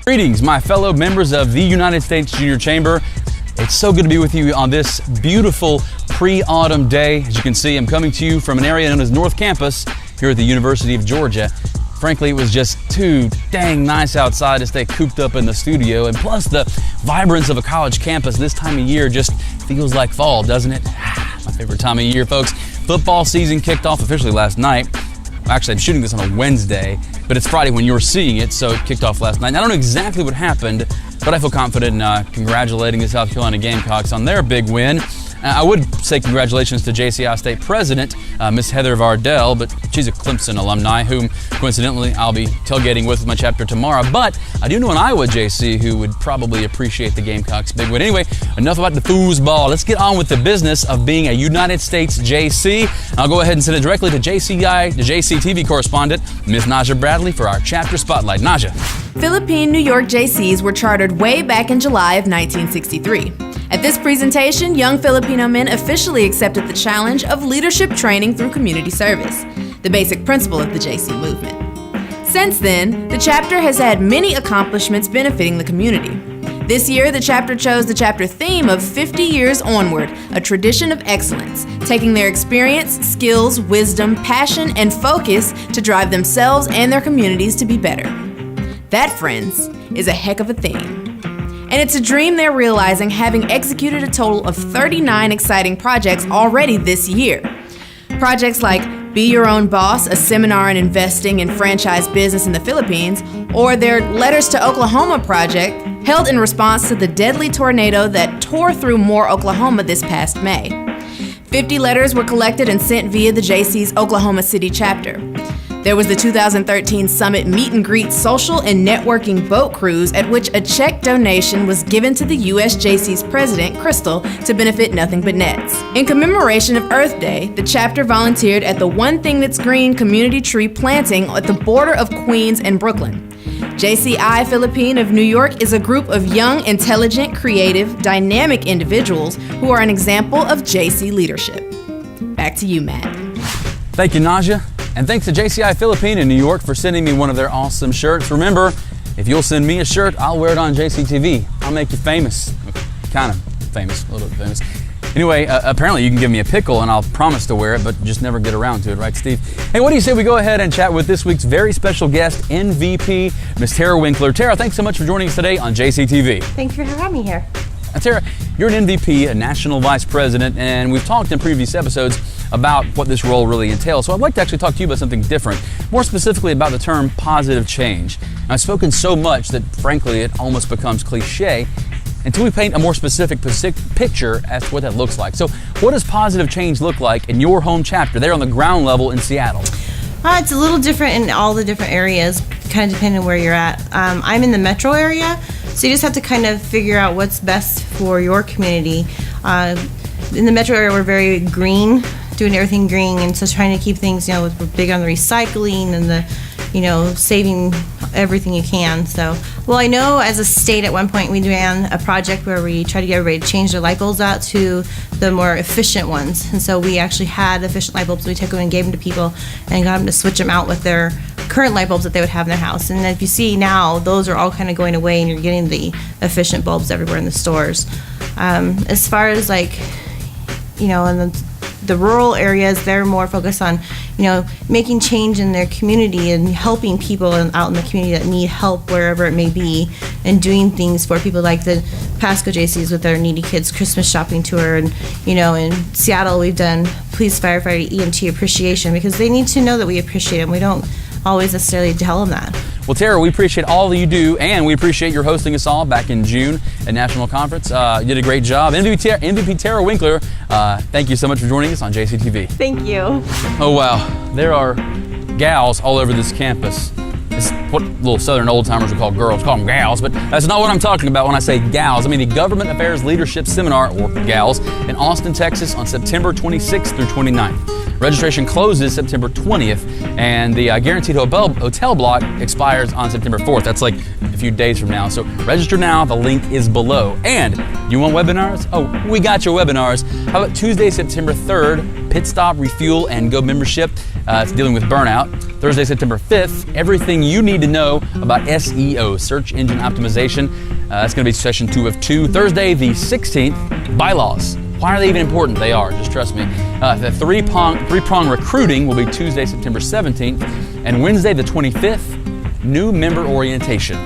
Greetings, my fellow members of the United States Junior Chamber. It's so good to be with you on this beautiful pre-autumn day. As you can see, I'm coming to you from an area known as North Campus here at the University of Georgia. Frankly, it was just too dang nice outside to stay cooped up in the studio, and plus the vibrance of a college campus this time of year just feels like fall, doesn't it? My favorite time of year, folks. Football season kicked off officially last night. Actually, I'm shooting this on a Wednesday, but it's Friday when you're seeing it, so it kicked off last night. I don't know exactly what happened, but I feel confident in congratulating the South Carolina Gamecocks on their big win. I would say congratulations to JCI State President, Miss Heather Vardell, but she's a Clemson alumni whom, coincidentally, I'll be tailgating with my chapter tomorrow. But I do know an Iowa JC who would probably appreciate the Gamecocks' big win. Anyway, enough about the foosball. Let's get on with the business of being a United States JC. I'll go ahead and send it directly to JCI, the JCTV correspondent, Miss Naja Bradley, for our chapter spotlight. Naja. Philippine-New York JCs were chartered way back in July of 1963. At this presentation, young Filipino men officially accepted the challenge of leadership training through community service, the basic principle of the JC movement. Since then, the chapter has had many accomplishments benefiting the community. This year, the chapter chose the chapter theme of 50 Years Onward, a tradition of excellence, taking their experience, skills, wisdom, passion, and focus to drive themselves and their communities to be better. That, friends, is a heck of a theme. And it's a dream they're realizing, having executed a total of 39 exciting projects already this year. Projects like Be Your Own Boss, a seminar on investing in franchise business in the Philippines, or their Letters to Oklahoma project, held in response to the deadly tornado that tore through Moore, Oklahoma this past May. 50 letters were collected and sent via the JC's Oklahoma City chapter. There was the 2013 Summit Meet and Greet social and networking boat cruise, at which a check donation was given to the USJC's president, Crystal, to benefit Nothing But Nets. In commemoration of Earth Day, the chapter volunteered at the One Thing That's Green community tree planting at the border of Queens and Brooklyn. JCI Philippine of New York is a group of young, intelligent, creative, dynamic individuals who are an example of JC leadership. Back to you, Matt. Thank you, Naja. And thanks to JCI Philippine in New York for sending me one of their awesome shirts. Remember, if you'll send me a shirt, I'll wear it on JCTV. I'll make you famous. Kind of famous, a little bit famous. Anyway, apparently you can give me a pickle and I'll promise to wear it, but just never get around to it, right, Steve? Hey, what do you say we go ahead and chat with this week's very special guest, MVP, Miss Tara Winkler. Tara, thanks so much for joining us today on JCTV. Thanks for having me here. Now, Tara, you're an MVP, a national vice president, and we've talked in previous episodes about what this role really entails. So I'd like to actually talk to you about something different, more specifically about the term positive change. Now, I've spoken so much that, frankly, it almost becomes cliche until we paint a more specific picture as to what that looks like. So what does positive change look like in your home chapter there on the ground level in Seattle? It's a little different in all the different areas, kind of depending on where you're at. I'm in the metro area, so you just have to kind of figure out what's best for your community. In the metro area, we're very green, doing everything green, and so trying to keep things, we're big on the recycling and the, saving everything you can. So, well, I know as a state at one point we ran a project where we tried to get everybody to change their light bulbs out to the more efficient ones. And so we actually had efficient light bulbs. We took them and gave them to people and got them to switch them out with their current light bulbs that they would have in their house. And if you see now, those are all kind of going away and you're getting the efficient bulbs everywhere in the stores. As far as in the rural areas, they're more focused on, making change in their community and helping people out in the community that need help wherever it may be, and doing things for people like the Pasco JCs with their Needy Kids Christmas shopping tour. And, in Seattle, we've done Police Firefighter EMT Appreciation because they need to know that we appreciate them. We don't always necessarily tell them that. Well, Tara, we appreciate all that you do, and we appreciate your hosting us all back in June at National Conference. You did a great job. MVP Tara Winkler, thank you so much for joining us on JCTV. Thank you. Oh, wow. There are gals all over this campus. It's what little Southern old-timers would call girls, call them gals, but that's not what I'm talking about when I say gals. I mean the Government Affairs Leadership Seminar, or gals, in Austin, Texas on September 26th through 29th. Registration closes September 20th, and the guaranteed hotel block expires on September 4th. That's like a few days from now. So register now. The link is below. And you want webinars? Oh, we got your webinars. How about Tuesday, September 3rd, Pit Stop, Refuel, and Go membership? It's dealing with burnout. Thursday, September 5th, everything you need to know about SEO, search engine optimization. That's going to be session 2 of 2. Thursday, the 16th, bylaws. Why are they even important? They are, just trust me. The three-prong recruiting will be Tuesday, September 17th, and Wednesday, the 25th, new member orientation.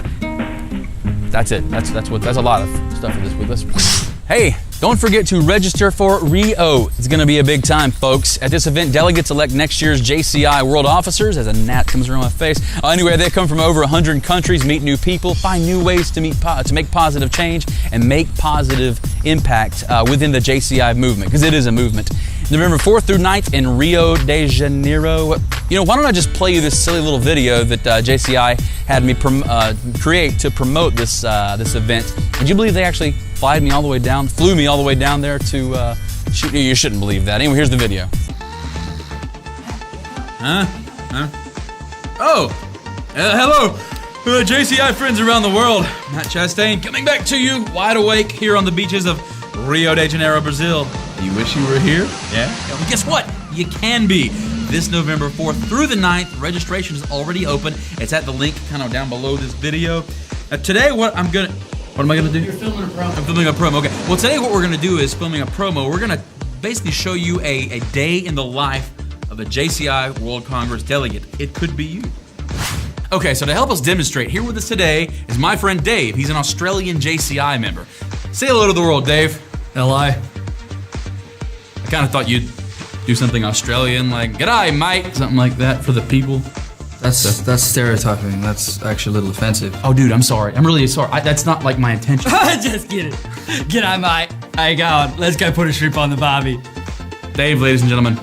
That's it. That's a lot of stuff for this week. Hey, don't forget to register for Rio. It's going to be a big time, folks. At this event, delegates elect next year's JCI World Officers, as a gnat comes around my face. Anyway, they come from over 100 countries, meet new people, find new ways to make positive change and make positive impact within the JCI movement, because it is a movement. November 4th through 9th in Rio de Janeiro. You know, why don't I just play you this silly little video that JCI had me create to promote this event. Would you believe they actually flew me all the way down there to shoot? You shouldn't believe that. Anyway, here's the video. Hello, JCI friends around the world. Matt Chastain coming back to you, wide awake here on the beaches of Rio de Janeiro, Brazil. You wish you were here? Yeah? Well, guess what? You can be. This November 4th through the 9th, registration is already open. It's at the link kind of down below this video. Today, what am I gonna do? You're filming a promo. I'm filming a promo, okay. Well, today what we're gonna do is filming a promo. We're gonna basically show you a day in the life of a JCI World Congress delegate. It could be you. Okay, so to help us demonstrate, here with us today is my friend Dave. He's an Australian JCI member. Say hello to the world, Dave. L.I. I kind of thought you'd do something Australian, like, g'day, mate, something like that for the people. That's stereotyping. That's actually a little offensive. Oh, dude, I'm sorry. I'm really sorry. That's not like my intention. Just kidding. G'day, mate. How you going? Let's go put a shrimp on the barbie. Dave, ladies and gentlemen.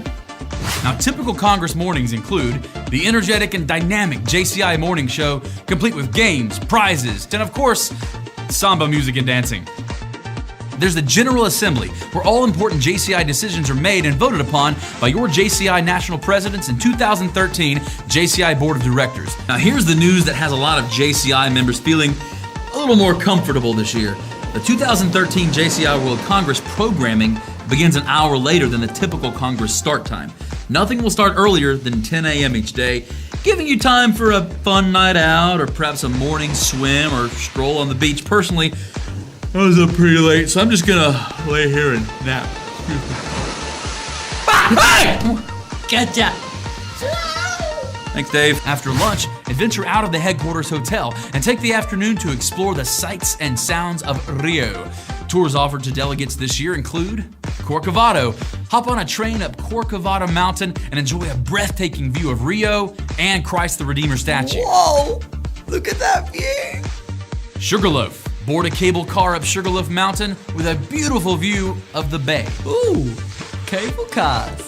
Now, typical Congress mornings include the energetic and dynamic JCI morning show, complete with games, prizes, and of course, samba music and dancing. There's the General Assembly, where all important JCI decisions are made and voted upon by your JCI National Presidents and 2013 JCI Board of Directors. Now here's the news that has a lot of JCI members feeling a little more comfortable this year. The 2013 JCI World Congress programming begins an hour later than the typical Congress start time. Nothing will start earlier than 10 a.m. each day, giving you time for a fun night out or perhaps a morning swim or stroll on the beach. Personally, I was up pretty late, so I'm just gonna lay here and nap. Gotcha. Thanks, Dave. After lunch, adventure out of the headquarters hotel and take the afternoon to explore the sights and sounds of Rio. Tours offered to delegates this year include Corcovado. Hop on a train up Corcovado Mountain and enjoy a breathtaking view of Rio and Christ the Redeemer statue. Whoa! Look at that view! Sugarloaf. Board a cable car up Sugarloaf Mountain with a beautiful view of the bay. Ooh, cable cars.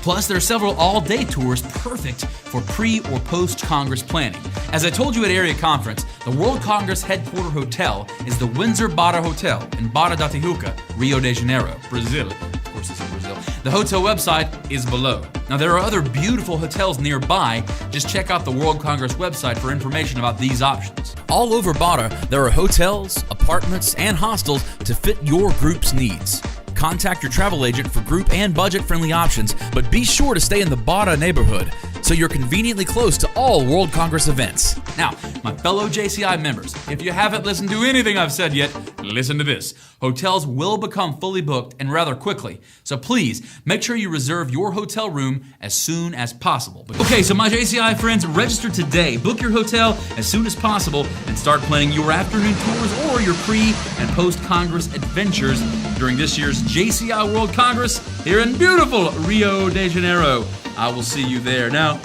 Plus, there are several all-day tours perfect for pre- or post-Congress planning. As I told you at Area Conference, the World Congress Headquarter Hotel is the Windsor Barra Hotel in Barra da Tijuca, Rio de Janeiro, Brazil. Of course, it's in Brazil. The hotel website is below. Now, there are other beautiful hotels nearby. Just check out the World Congress website for information about these options. All over Barra, there are hotels, apartments, and hostels to fit your group's needs. Contact your travel agent for group and budget-friendly options, but be sure to stay in the Barra neighborhood so you're conveniently close to all World Congress events. Now, my fellow JCI members, if you haven't listened to anything I've said yet, listen to this. Hotels will become fully booked and rather quickly, so please make sure you reserve your hotel room as soon as possible. Okay, so my JCI friends, register today. Book your hotel as soon as possible and start planning your afternoon tours or your pre- and post-Congress adventures during this year's JCI World Congress here in beautiful Rio de Janeiro. I will see you there. Now,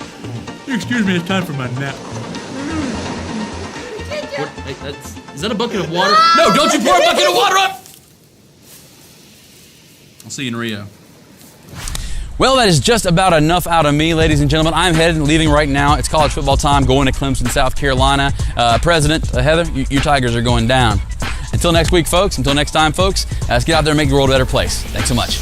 excuse me, it's time for my nap. Is that a bucket of water? No, don't you pour a bucket of water on! I'll see you in Rio. Well, that is just about enough out of me, ladies and gentlemen. I'm leaving right now. It's college football time, going to Clemson, South Carolina. President, Heather, your Tigers are going down. Until next week, folks. Until next time, folks. Let's get out there and make the world a better place. Thanks so much.